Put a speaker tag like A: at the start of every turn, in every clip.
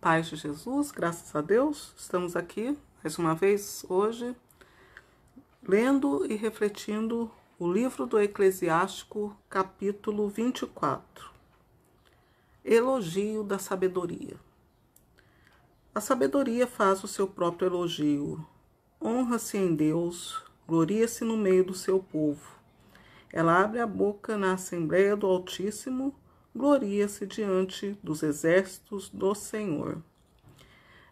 A: Paz de Jesus, graças a Deus, estamos aqui mais uma vez hoje, lendo e refletindo o livro do Eclesiástico, capítulo 24. Elogio da sabedoria. A sabedoria faz o seu próprio elogio, honra-se em Deus, gloria-se no meio do seu povo. Ela abre a boca na Assembleia do Altíssimo, gloria-se diante dos exércitos do Senhor.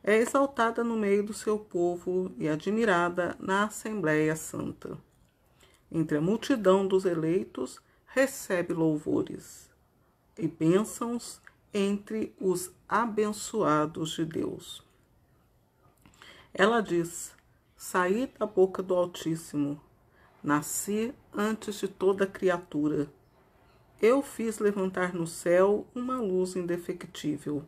A: É exaltada no meio do seu povo e admirada na Assembleia Santa. Entre a multidão dos eleitos, recebe louvores e bênçãos entre os abençoados de Deus. Ela diz: saí da boca do Altíssimo, nasci antes de toda criatura. Eu fiz levantar no céu uma luz indefectível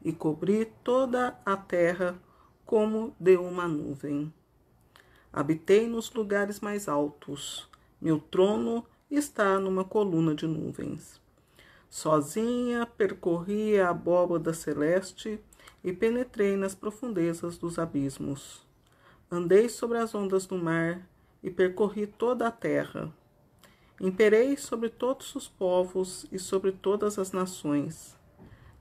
A: e cobri toda a terra como de uma nuvem. Habitei nos lugares mais altos. Meu trono está numa coluna de nuvens. Sozinha percorri a abóbada celeste e penetrei nas profundezas dos abismos. Andei sobre as ondas do mar e percorri toda a terra. Imperei sobre todos os povos e sobre todas as nações.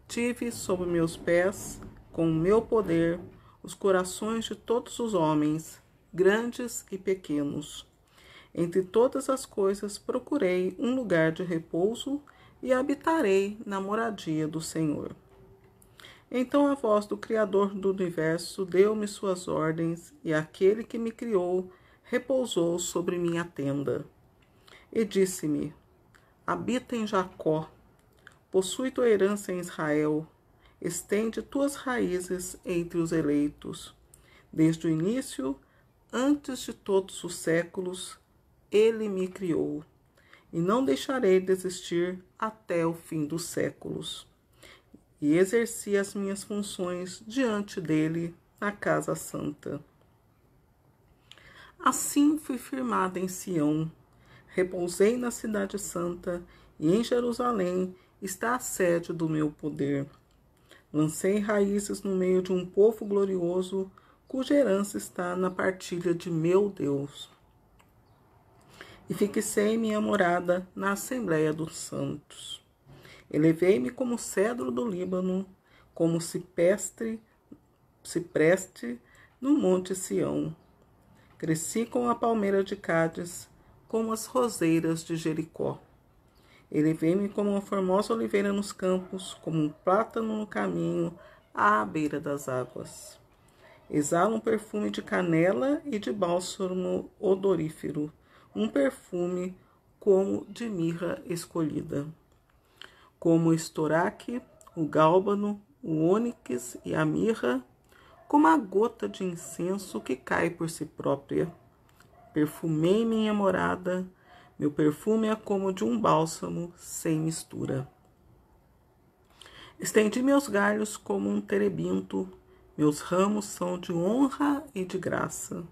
A: Tive sob meus pés, com o meu poder, os corações de todos os homens, grandes e pequenos. Entre todas as coisas procurei um lugar de repouso e habitarei na moradia do Senhor. Então a voz do Criador do universo deu-me suas ordens, e aquele que me criou repousou sobre minha tenda. E disse-me: habita em Jacó, possui tua herança em Israel, estende tuas raízes entre os eleitos. Desde o início, antes de todos os séculos, ele me criou, e não deixarei de existir até o fim dos séculos. E exerci as minhas funções diante dele na casa santa. Assim fui firmada em Sião, repousei na cidade santa, e em Jerusalém está a sede do meu poder. Lancei raízes no meio de um povo glorioso, cuja herança está na partilha de meu Deus. E fixei minha morada na Assembleia dos Santos. Elevei-me como cedro do Líbano, como cipreste no monte Sião. Cresci com a palmeira de Cádiz, como as roseiras de Jericó. Elevei-me como uma formosa oliveira nos campos, como um plátano no caminho, à beira das águas. Exalo um perfume de canela e de bálsamo odorífero, um perfume como de mirra escolhida. Como o estoraque, o gálbano, o ônix e a mirra, como a gota de incenso que cai por si própria. Perfumei minha morada, meu perfume é como de um bálsamo sem mistura. Estendi meus galhos como um terebinto, meus ramos são de honra e de graça.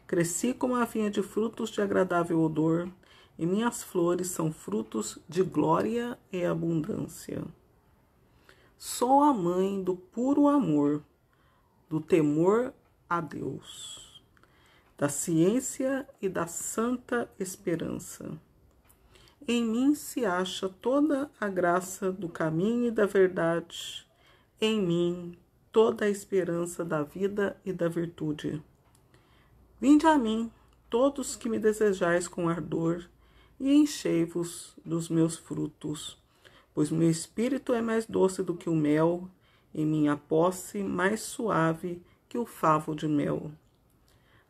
A: Cresci como a vinha de frutos de agradável odor, e minhas flores são frutos de glória e abundância. Sou a mãe do puro amor, do temor a Deus, da ciência e da santa esperança. Em mim se acha toda a graça do caminho e da verdade, em mim toda a esperança da vida e da virtude. Vinde a mim, todos que me desejais com ardor, e enchei-vos dos meus frutos, pois meu espírito é mais doce do que o mel, e minha posse mais suave que o favo de mel.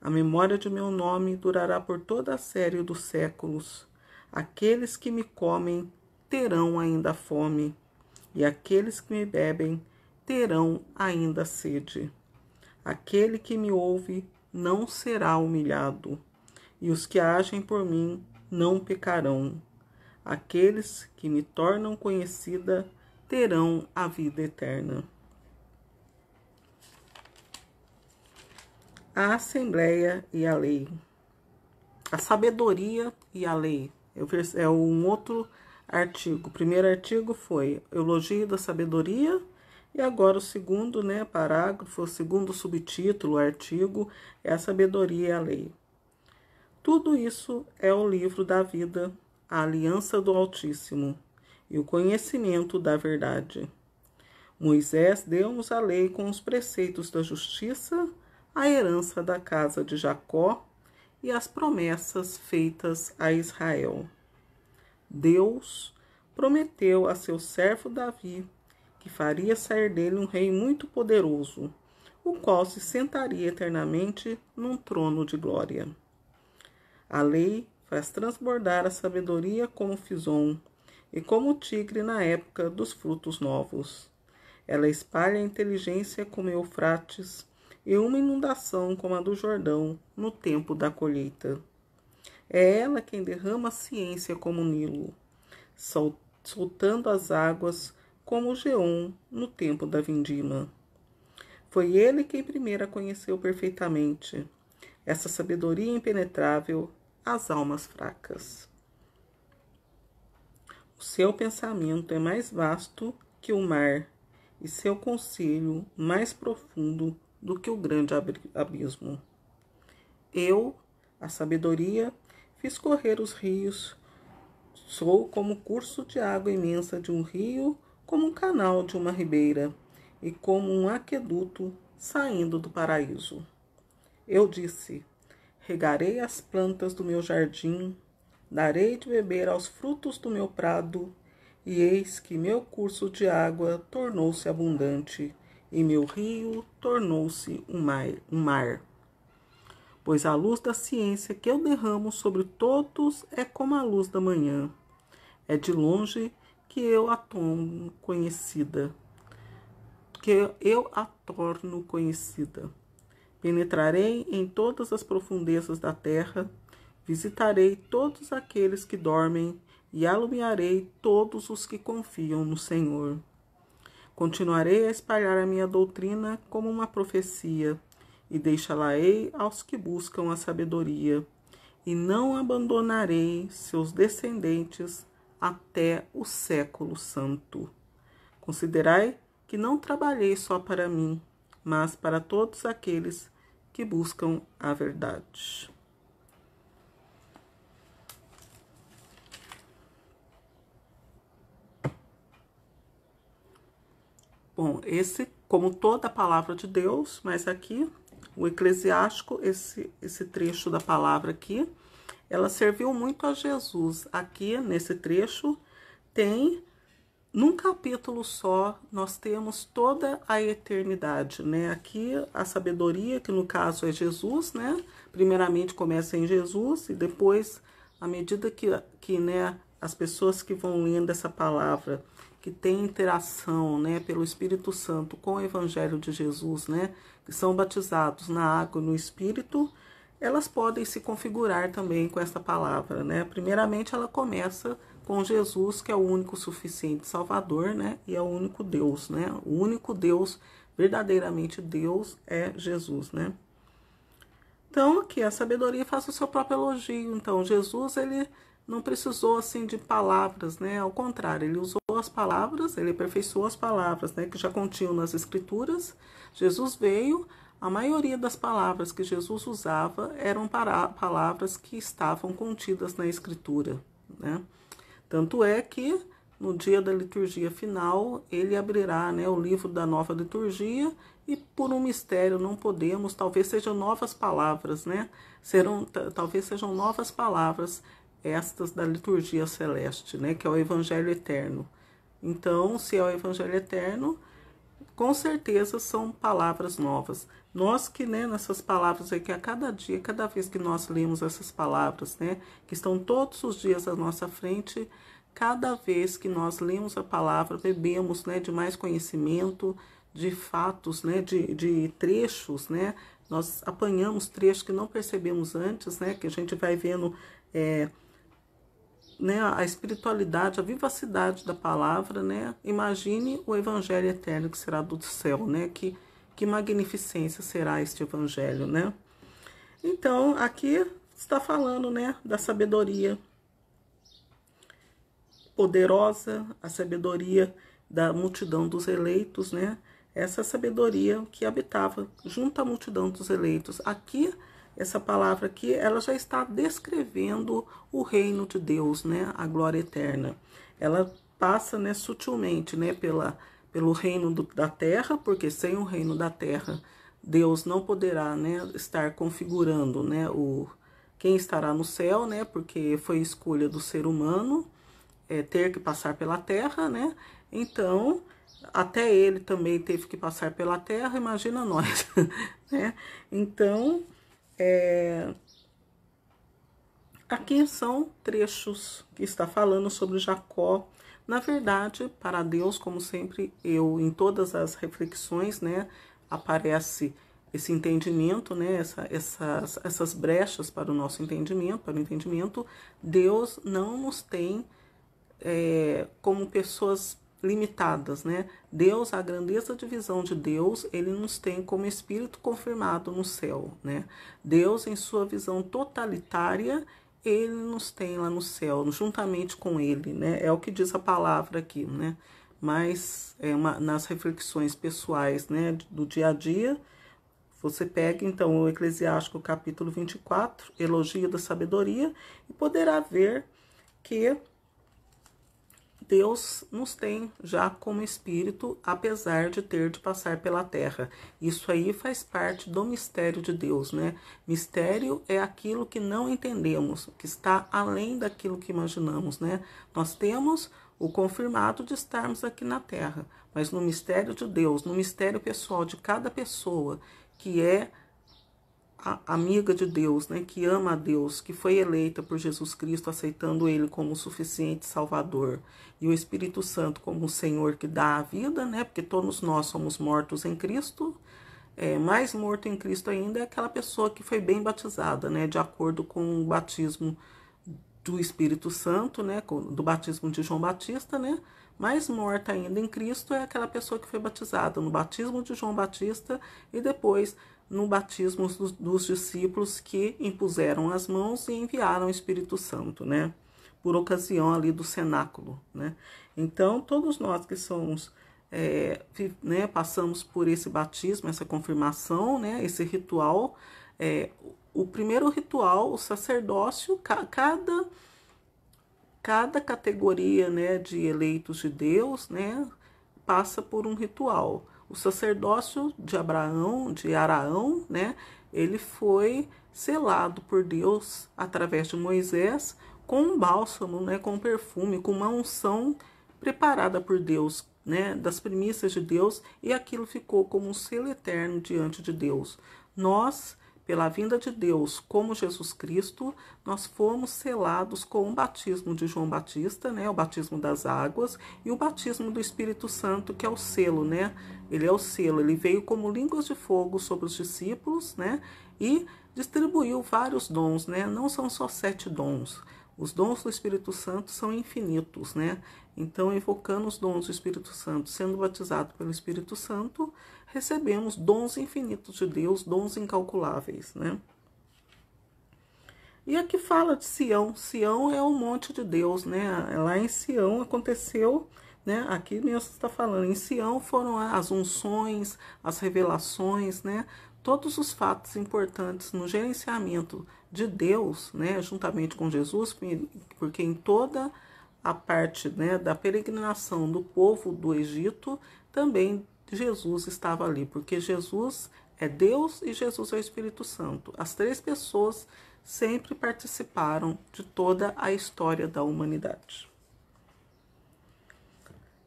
A: A memória de meu nome durará por toda a série dos séculos. Aqueles que me comem terão ainda fome, e aqueles que me bebem terão ainda sede. Aquele que me ouve não será humilhado, e os que agem por mim não pecarão. Aqueles que me tornam conhecida terão a vida eterna. A Assembleia e a Lei. A sabedoria e a lei. É um outro artigo. O primeiro artigo foi elogio da sabedoria E agora o segundo, né, parágrafo, o segundo subtítulo, artigo, é a sabedoria e a lei. Tudo isso é o livro da vida, a aliança do Altíssimo e o conhecimento da verdade. Moisés deu-nos a lei com os preceitos da justiça, a herança da casa de Jacó e as promessas feitas a Israel. Deus prometeu a seu servo Davi que faria sair dele um rei muito poderoso, o qual se sentaria eternamente num trono de glória. A lei faz transbordar a sabedoria como Fison e como o tigre na época dos frutos novos. Ela espalha a inteligência como Eufrates e uma inundação como a do Jordão no tempo da colheita. É ela quem derrama a ciência como o Nilo, soltando as águas como o Geom no tempo da vindima. Foi ele quem primeiro a conheceu perfeitamente, essa sabedoria impenetrável às almas fracas. O seu pensamento é mais vasto que o mar, e seu conselho mais profundo do que o grande abismo. Eu, a sabedoria, fiz correr os rios, sou como o curso de água imensa de um rio, como um canal de uma ribeira, e como um aqueduto saindo do paraíso. Eu disse: regarei as plantas do meu jardim, darei de beber aos frutos do meu prado, e eis que meu curso de água tornou-se abundante, e meu rio tornou-se um mar. Pois a luz da ciência que eu derramo sobre todos é como a luz da manhã. É de longe que eu a torno conhecida. Penetrarei em todas as profundezas da terra, visitarei todos aqueles que dormem e alumiarei todos os que confiam no Senhor. Continuarei a espalhar a minha doutrina como uma profecia, e deixá-la-ei aos que buscam a sabedoria, e não abandonarei seus descendentes até o século santo. Considerai que não trabalhei só para mim, mas para todos aqueles que buscam a verdade. Bom, esse, como toda a palavra de Deus, mas aqui, o eclesiástico, esse trecho da palavra aqui, ela serviu muito a Jesus. Aqui, nesse trecho, tem, num capítulo só, nós temos toda a eternidade, né? Aqui, a sabedoria, que no caso é Jesus, né? Primeiramente começa em Jesus e depois, à medida que né, as pessoas que vão lendo essa palavra, que tem interação, né, pelo Espírito Santo com o Evangelho de Jesus, né, que são batizados na água e no Espírito, elas podem se configurar também com essa palavra, né? Primeiramente, ela começa com Jesus, que é o único suficiente Salvador, né? E é o único Deus, né? O único Deus, verdadeiramente Deus, é Jesus, né? Então, aqui, a sabedoria faz o seu próprio elogio. Então, Jesus, ele não precisou, assim, de palavras, né? Ao contrário, ele usou as palavras, ele aperfeiçoou as palavras, né? Que já continham nas Escrituras. Jesus veio... A maioria das palavras que Jesus usava eram palavras que estavam contidas na Escritura, né? Tanto é que no dia da liturgia final, ele abrirá, né, o livro da nova liturgia e por um mistério não podemos, talvez sejam novas palavras, né? Talvez sejam novas palavras estas da liturgia celeste, né, que é o Evangelho eterno. Então, se é o Evangelho eterno, com certeza são palavras novas. Nós que, né, nessas palavras aqui, a cada dia, cada vez que nós lemos essas palavras, né, que estão todos os dias à nossa frente, cada vez que nós lemos a palavra, bebemos, né, de mais conhecimento, de fatos, né, de trechos, né, nós apanhamos trechos que não percebemos antes, né, que a gente vai vendo né, a espiritualidade, a vivacidade da palavra, né? Imagine o evangelho eterno que será do céu, né? Que magnificência será este evangelho, né? Então, aqui está falando, né, da sabedoria poderosa, a sabedoria da multidão dos eleitos, né? Essa sabedoria que habitava junto à multidão dos eleitos. Aqui, essa palavra aqui, ela já está descrevendo o reino de Deus, né? A glória eterna. Ela passa, né, sutilmente, né, pelo reino da terra, porque sem o reino da terra, Deus não poderá, né, estar configurando, né, quem estará no céu, né, porque foi escolha do ser humano ter que passar pela terra, né? Então, até ele também teve que passar pela terra, imagina nós, né? Então, aqui são trechos que está falando sobre Jacó. Na verdade, para Deus, como sempre, em todas as reflexões, né, aparece esse entendimento, né, essas brechas para o nosso entendimento, para o entendimento. Deus não nos tem como pessoas limitadas, né? Deus, a grandeza de visão de Deus, ele nos tem como espírito confirmado no céu, né? Deus, em sua visão totalitária, ele nos tem lá no céu, juntamente com ele, né? É o que diz a palavra aqui, né? Mas nas reflexões pessoais, né, do dia a dia, você pega então o Eclesiástico capítulo 24, elogio da sabedoria, e poderá ver que Deus nos tem já como espírito, apesar de ter de passar pela terra. Isso aí faz parte do mistério de Deus, né? Mistério é aquilo que não entendemos, que está além daquilo que imaginamos, né? Nós temos o confirmado de estarmos aqui na terra, mas no mistério de Deus, no mistério pessoal de cada pessoa que é amiga de Deus, né, que ama a Deus, que foi eleita por Jesus Cristo, aceitando Ele como o suficiente Salvador, e o Espírito Santo como o Senhor que dá a vida, né, porque todos nós somos mortos em Cristo. Mais morto em Cristo ainda é aquela pessoa que foi bem batizada, né, de acordo com o batismo do Espírito Santo, né, do batismo de João Batista, né. Mais morta ainda em Cristo é aquela pessoa que foi batizada no batismo de João Batista e depois no batismo dos discípulos que impuseram as mãos e enviaram o Espírito Santo, né? Por ocasião ali do cenáculo, né? Então, todos nós que somos, né, passamos por esse batismo, essa confirmação, né? Esse ritual, o primeiro ritual, o sacerdócio, cada categoria, né, de eleitos de Deus, né, passa por um ritual. O sacerdócio de Araão, né, ele foi selado por Deus através de Moisés com um bálsamo, né, com perfume, com uma unção preparada por Deus, né, das primícias de Deus, e aquilo ficou como um selo eterno diante de Deus. Nós, pela vinda de Deus, como Jesus Cristo, nós fomos selados com o batismo de João Batista, né, o batismo das águas, e o batismo do Espírito Santo, que é o selo, né? Ele é o selo, ele veio como línguas de fogo sobre os discípulos, né? E distribuiu vários dons, né? Não são só 7 dons. Os dons do Espírito Santo são infinitos, né? Então, invocando os dons do Espírito Santo, sendo batizado pelo Espírito Santo, recebemos dons infinitos de Deus, dons incalculáveis, né? E aqui fala de Sião. Sião é o monte de Deus, né? Lá em Sião aconteceu, né? Aqui mesmo está falando, em Sião foram as unções, as revelações, né? Todos os fatos importantes no gerenciamento de Deus, né? Juntamente com Jesus, porque em toda a parte, né, da peregrinação do povo do Egito, também Jesus estava ali, porque Jesus é Deus e Jesus é o Espírito Santo. As 3 pessoas sempre participaram de toda a história da humanidade.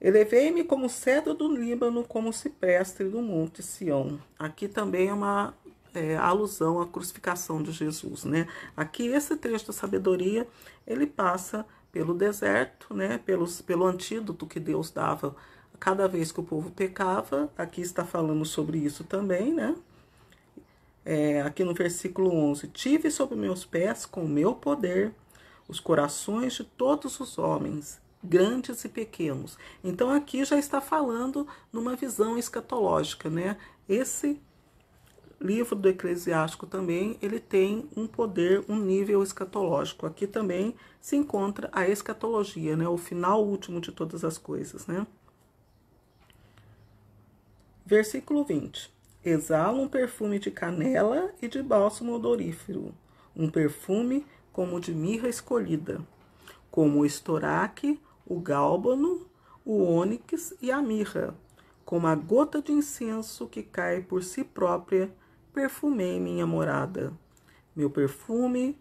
A: Elevei-me como cedro do Líbano, como cipreste do monte Sião. Aqui também é uma alusão à crucificação de Jesus, né? Aqui esse trecho da sabedoria, ele passa pelo deserto, né? Pelo antídoto que Deus dava cada vez que o povo pecava. Aqui está falando sobre isso também, né? Aqui no versículo 11, tive sobre meus pés com o meu poder os corações de todos os homens, grandes e pequenos. Então aqui já está falando numa visão escatológica, né? Esse livro do Eclesiástico também, ele tem um poder, um nível escatológico. Aqui também se encontra a escatologia, né? O final último de todas as coisas, né? Versículo 20. Exala um perfume de canela e de bálsamo odorífero, um perfume como de mirra escolhida, como o estoraque, o gálbano, o ônix e a mirra, como a gota de incenso que cai por si própria, perfumei minha morada. Meu perfume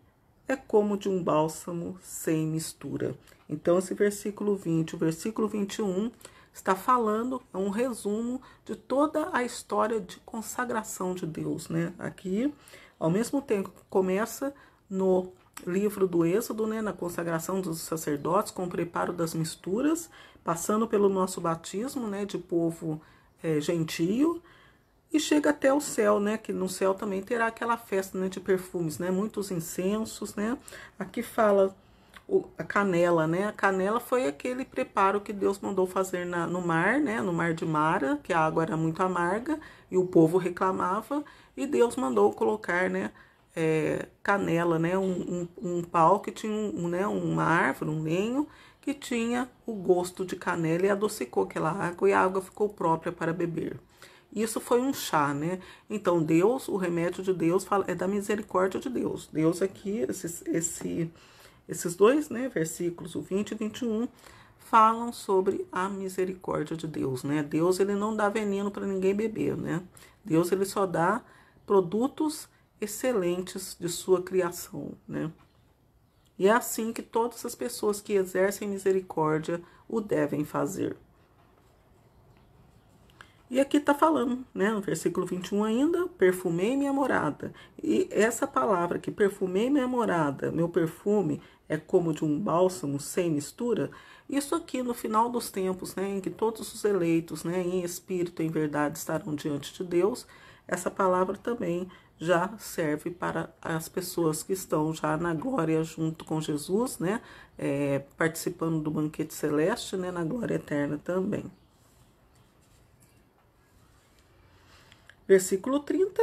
A: é como de um bálsamo sem mistura. Então, esse versículo 20, o versículo 21, está falando, é um resumo de toda a história de consagração de Deus, né? Aqui, ao mesmo tempo que começa no livro do Êxodo, né, na consagração dos sacerdotes, com o preparo das misturas, passando pelo nosso batismo, né, de povo gentio, e chega até o céu, né, que no céu também terá aquela festa, né, de perfumes, né, muitos incensos, né. Aqui fala a canela, né, a canela foi aquele preparo que Deus mandou fazer no mar, né, no mar de Mara, que a água era muito amarga e o povo reclamava, e Deus mandou colocar, né, canela, né, um pau que tinha né, uma árvore, um lenho, que tinha o gosto de canela e adocicou aquela água e a água ficou própria para beber. Isso foi um chá, né? Então, Deus, o remédio de Deus é da misericórdia de Deus. Deus aqui, esses dois, né, versículos, o 20 e 21, falam sobre a misericórdia de Deus, né? Deus, ele não dá veneno para ninguém beber, né? Deus, ele só dá produtos excelentes de sua criação, né? E é assim que todas as pessoas que exercem misericórdia o devem fazer. E aqui está falando, né, no versículo 21 ainda, perfumei minha morada. E essa palavra que perfumei minha morada, meu perfume é como de um bálsamo sem mistura. Isso aqui no final dos tempos, né, em que todos os eleitos, né, em espírito e em verdade estarão diante de Deus, essa palavra também já serve para as pessoas que estão já na glória junto com Jesus, né, participando do banquete celeste, né, na glória eterna também. Versículo 30,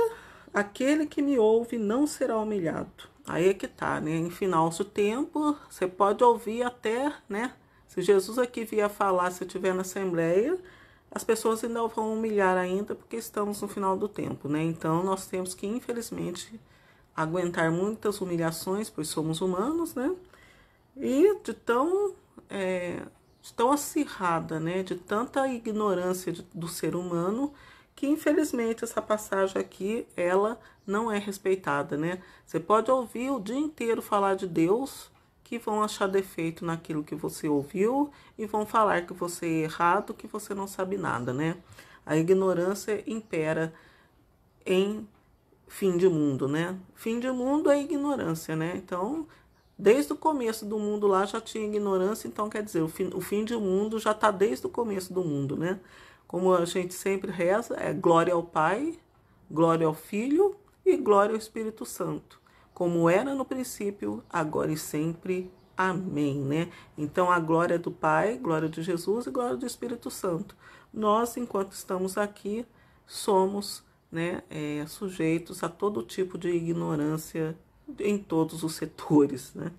A: aquele que me ouve não será humilhado. Aí é que tá, né? Em final do tempo, você pode ouvir até, né? Se Jesus aqui vier falar, se eu estiver na Assembleia, as pessoas ainda vão humilhar ainda, porque estamos no final do tempo, né? Então, nós temos que, infelizmente, aguentar muitas humilhações, pois somos humanos, né? E de tão acirrada, né? De tanta ignorância do ser humano, que infelizmente essa passagem aqui, ela não é respeitada, né? Você pode ouvir o dia inteiro falar de Deus, que vão achar defeito naquilo que você ouviu e vão falar que você é errado, que você não sabe nada, né? A ignorância impera em fim de mundo, né? Fim de mundo é ignorância, né? Então, desde o começo do mundo lá já tinha ignorância, então quer dizer, o fim de mundo já está desde o começo do mundo, né? Como a gente sempre reza, é glória ao Pai, glória ao Filho e glória ao Espírito Santo. Como era no princípio, agora e sempre. Amém, né? Então, a glória é do Pai, glória de Jesus e glória do Espírito Santo. Nós, enquanto estamos aqui, somos, né, sujeitos a todo tipo de ignorância em todos os setores, né?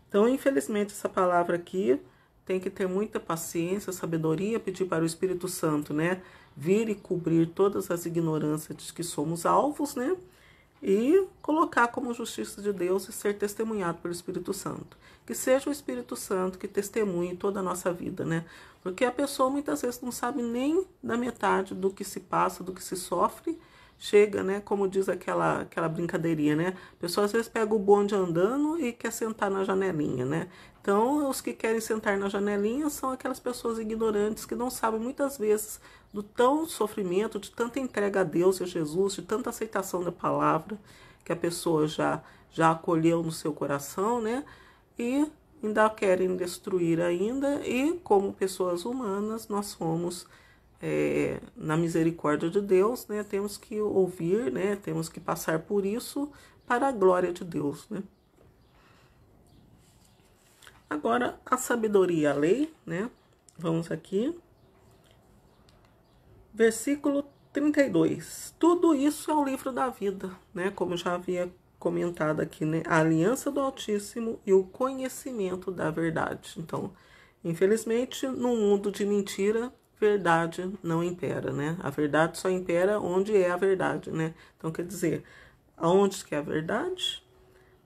A: Então, infelizmente, essa palavra aqui tem que ter muita paciência, sabedoria, pedir para o Espírito Santo, né, vir e cobrir todas as ignorâncias de que somos alvos, né, e colocar como justiça de Deus e ser testemunhado pelo Espírito Santo. Que seja o Espírito Santo que testemunhe toda a nossa vida, né, porque a pessoa muitas vezes não sabe nem da metade do que se passa, do que se sofre. Chega, né, como diz aquela brincadeirinha, né, a pessoa às vezes pega o bonde andando e quer sentar na janelinha, né. Então, os que querem sentar na janelinha são aquelas pessoas ignorantes que não sabem muitas vezes do tão sofrimento, de tanta entrega a Deus e a Jesus, de tanta aceitação da palavra que a pessoa já acolheu no seu coração, né? E ainda querem destruir ainda, e como pessoas humanas nós somos, na misericórdia de Deus, né? Temos que ouvir, né? Temos que passar por isso para a glória de Deus, né? Agora, a sabedoria e a lei, né? Vamos aqui. Versículo 32. Tudo isso é o livro da vida, né? Como eu já havia comentado aqui, né? A aliança do Altíssimo e o conhecimento da verdade. Então, infelizmente, no mundo de mentira, verdade não impera, né? A verdade só impera onde é a verdade, né? Então, quer dizer, aonde que é a verdade?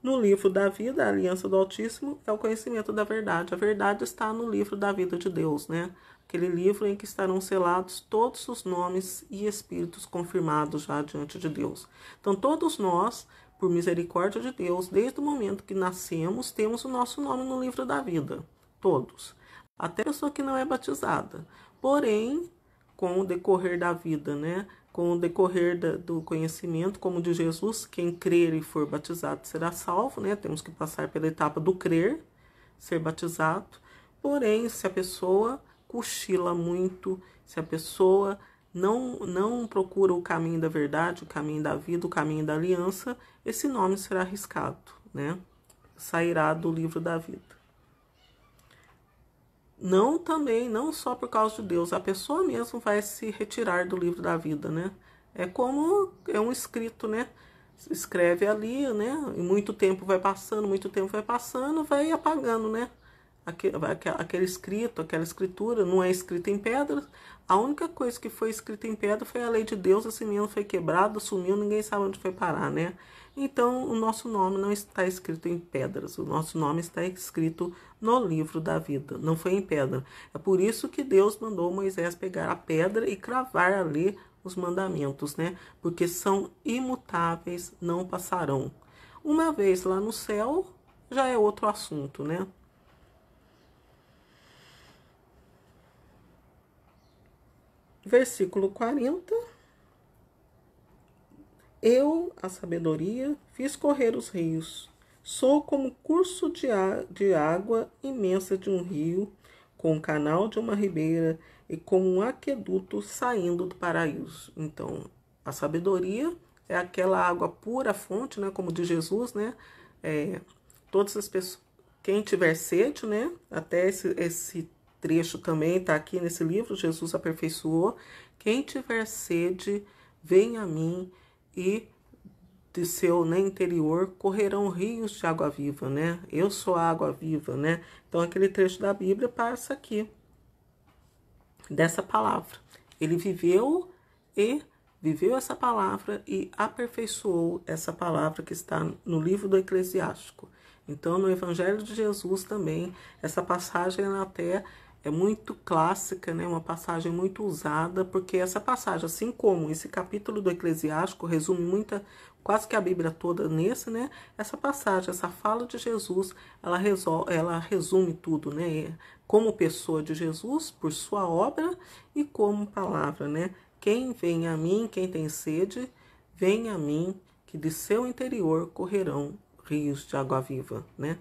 A: No livro da vida, a aliança do Altíssimo é o conhecimento da verdade. A verdade está no livro da vida de Deus, né? Aquele livro em que estarão selados todos os nomes e espíritos confirmados já diante de Deus. Então, todos nós, por misericórdia de Deus, desde o momento que nascemos, temos o nosso nome no livro da vida. Todos. Até a pessoa que não é batizada. Porém, com o decorrer da vida, né? Com o decorrer do conhecimento, como de Jesus, quem crer e for batizado será salvo, né? Temos que passar pela etapa do crer, ser batizado. Porém, se a pessoa cochila muito, se a pessoa não procura o caminho da verdade, o caminho da vida, o caminho da aliança, esse nome será arriscado, né? Sairá do livro da vida. Não só por causa de Deus, a pessoa mesmo vai se retirar do livro da vida, né? É como é um escrito, né? Se escreve ali, né? E muito tempo vai passando, vai apagando, né? Aquele escrito, aquela escritura não é escrita em pedra. A única coisa que foi escrita em pedra foi a lei de Deus, assim mesmo foi quebrado, sumiu, ninguém sabe onde foi parar, né? Então, o nosso nome não está escrito em pedras, o nosso nome está escrito no livro da vida, não foi em pedra. É por isso que Deus mandou Moisés pegar a pedra e cravar ali os mandamentos, né? Porque são imutáveis, não passarão. Uma vez lá no céu, já é outro assunto, né? Versículo 40. Eu, a sabedoria, fiz correr os rios. Sou como curso de água imensa de um rio, com o canal de uma ribeira e como um aqueduto saindo do paraíso. Então, a sabedoria é aquela água pura, fonte, né, como de Jesus, né? Todas as pessoas, quem tiver sede, né? Até esse trecho também está aqui nesse livro, Jesus aperfeiçoou. Quem tiver sede, venha a mim e de seu, né, interior correrão rios de água viva, né? Eu sou a água viva, né? Então, aquele trecho da Bíblia passa aqui, dessa palavra. Ele viveu essa palavra e aperfeiçoou essa palavra que está no livro do Eclesiástico. Então, no Evangelho de Jesus também, essa passagem até é muito clássica, né? Uma passagem muito usada, porque essa passagem, assim como esse capítulo do Eclesiástico, resume quase que a Bíblia toda nesse, né? Essa passagem, essa fala de Jesus, ela resume tudo, né? Como pessoa de Jesus, por sua obra, e como palavra, né? Quem vem a mim, quem tem sede, vem a mim, que de seu interior correrão rios de água viva, né?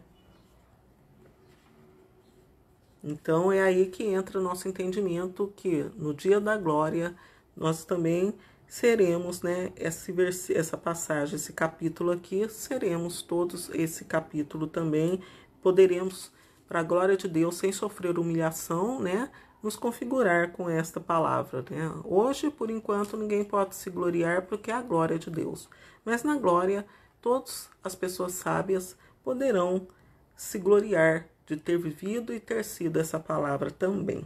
A: Então, é aí que entra o nosso entendimento que no dia da glória nós também seremos, né, essa passagem, esse capítulo aqui, seremos todos esse capítulo também, poderemos, para a glória de Deus, sem sofrer humilhação, né, nos configurar com esta palavra, né? Hoje, por enquanto, ninguém pode se gloriar porque é a glória de Deus. Mas na glória, todas as pessoas sábias poderão se gloriar de ter vivido e ter sido essa palavra também.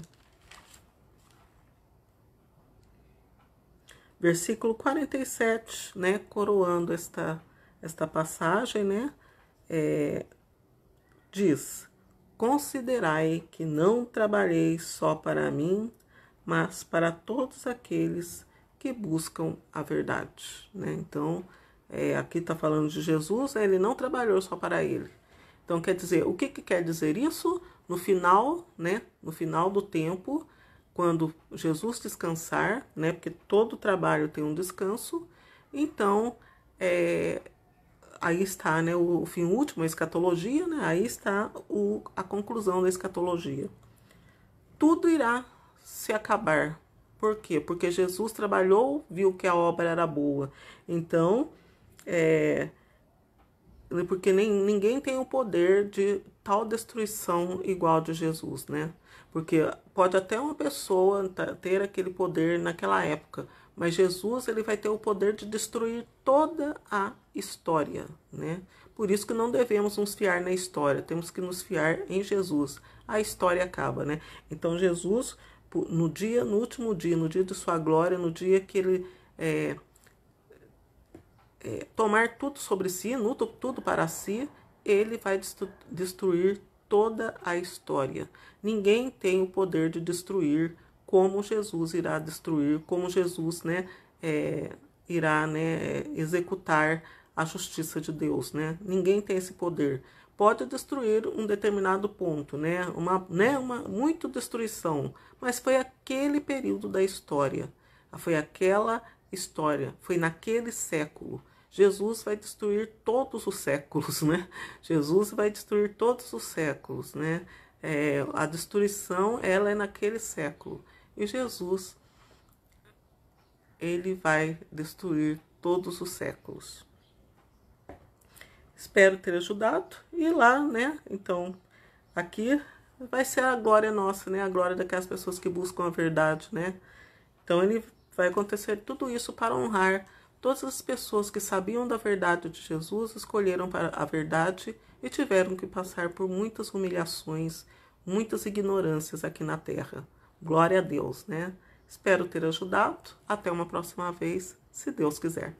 A: Versículo 47, né, coroando esta passagem, né, diz: considerai que não trabalhei só para mim, mas para todos aqueles que buscam a verdade, né? Então, aqui está falando de Jesus, ele não trabalhou só para ele. Então, quer dizer, o que quer dizer isso? No final, né? No final do tempo, quando Jesus descansar, né? Porque todo trabalho tem um descanso. Então, aí está, né? O fim último, a escatologia, né? Aí está a conclusão da escatologia. Tudo irá se acabar. Por quê? Porque Jesus trabalhou, viu que a obra era boa. Então, porque ninguém tem o poder de tal destruição igual de Jesus, né? Porque pode até uma pessoa ter aquele poder naquela época, mas Jesus, ele vai ter o poder de destruir toda a história, né? Por isso que não devemos nos fiar na história, temos que nos fiar em Jesus. A história acaba, né? Então Jesus no último dia, no dia de sua glória, no dia que ele tomar tudo sobre si, tudo para si, ele vai destruir toda a história. Ninguém tem o poder de destruir como Jesus irá destruir, como Jesus, irá, executar a justiça de Deus, né? Ninguém tem esse poder. Pode destruir um determinado ponto, muita destruição, mas foi aquele período da história, foi aquela história, foi naquele século. Jesus vai destruir todos os séculos, né? Jesus vai destruir todos os séculos, né? A destruição, ela é naquele século. E Jesus, ele vai destruir todos os séculos. Espero ter ajudado. E lá, né? Então, aqui vai ser a glória nossa, né? A glória daquelas pessoas que buscam a verdade, né? Então, ele vai acontecer tudo isso para honrar todas as pessoas que sabiam da verdade de Jesus, escolheram para a verdade e tiveram que passar por muitas humilhações, muitas ignorâncias aqui na Terra. Glória a Deus, né? Espero ter ajudado. Até uma próxima vez, se Deus quiser.